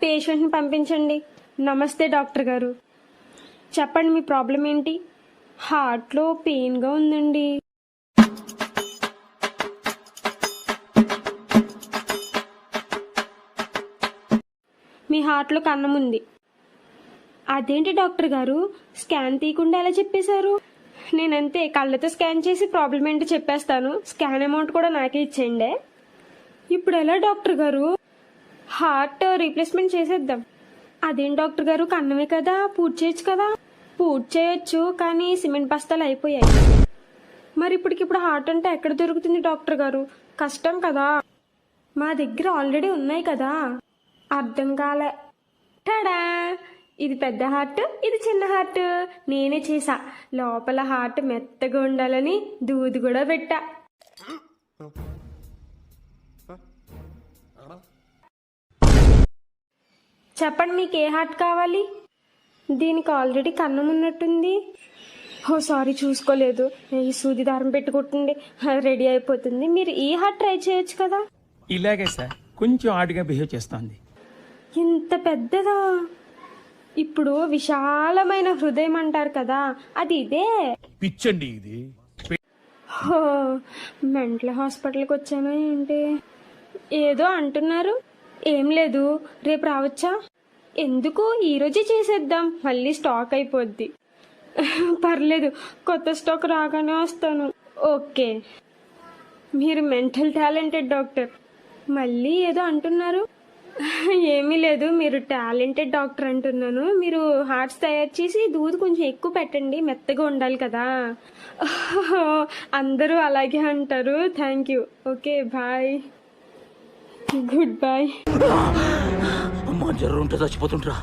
పేషెంట్ని పంపించండి. నమస్తే డాక్టర్ గారు. చెప్పండి మీ ప్రాబ్లం ఏంటి? హార్ట్లో పెయిన్గా ఉందండి. మీ హార్ట్లో కన్నం ఉంది. అదేంటి డాక్టర్ గారు, స్కాన్ తీయకుండా ఎలా చెప్పేశారు? నేనంతే కళ్ళతో స్కాన్ చేసి ప్రాబ్లం ఏంటో చెప్పేస్తాను. స్కాన్ అమౌంట్ కూడా నాకే ఇచ్చేయండి. ఇప్పుడు ఎలా డాక్టర్ గారు? హార్ట్ రీప్లేస్మెంట్ చేసేద్దాం. అదేం డాక్టర్ గారు, కన్నమే కదా, పూర్తి చేయొచ్చు కదా? పూర్తి చేయొచ్చు, కానీ సిమెంట్ బస్తాలు అయిపోయాయి. మరి ఇప్పటికిప్పుడు హార్ట్ అంటే ఎక్కడ దొరుకుతుంది డాక్టర్ గారు? కష్టం కదా. మా దగ్గర ఆల్రెడీ ఉన్నాయి కదా. అర్థం కాలే. టడా, ఇది పెద్ద హార్ట్, ఇది చిన్న హార్ట్. నేనే చేసా. లోపల హార్ట్ మెత్తగా ఉండాలని దూది కూడా పెట్టా. చెప్పండి మీకు ఏ హార్ట్ కావాలి? దీనికి ఆల్రెడీ కన్నం ఉన్నట్టుంది. ఓ సారీ, చూసుకోలేదు. ఈ సూది దారం పెట్టుకుంటుంది, రెడీ అయిపోతుంది. మీరు ఈ హార్ట్ ట్రై చేయొచ్చు కదా. ఇలాగే సార్, కొంచెం ఆడిగా బిహేవ్ చేస్తోంది. ఇంత పెద్దదా? ఇప్పుడు విశాలమైన హృదయం అంటారు కదా, అది ఇదే. పిచ్చండి ఇది. హో, మెంటల్ హాస్పిటల్కి వచ్చానా ఏంటి? ఏదో అంటున్నారు. ఏం లేదు, రేపు రావచ్చా? ఎందుకు, ఈరోజే చేసేద్దాం, మళ్ళీ స్టాక్ అయిపోద్ది. పర్లేదు, కొత్త స్టాక్ రాగానే వస్తాను. ఓకే. మీరు మెంటల్ టాలెంటెడ్ డాక్టర్. మళ్ళీ ఏదో అంటున్నారు. ఏమీ లేదు, మీరు టాలెంటెడ్ డాక్టర్ అంటున్నాను. మీరు హార్ట్స్ తయారు చేసి దూది కొంచెం ఎక్కువ పెట్టండి, మెత్తగా ఉండాలి కదా. అందరూ అలాగే అంటారు. Thank you. Okay, bye. Goodbye. అమ్మా, జ్వరం ఉంటే చచ్చిపోతుంటరా.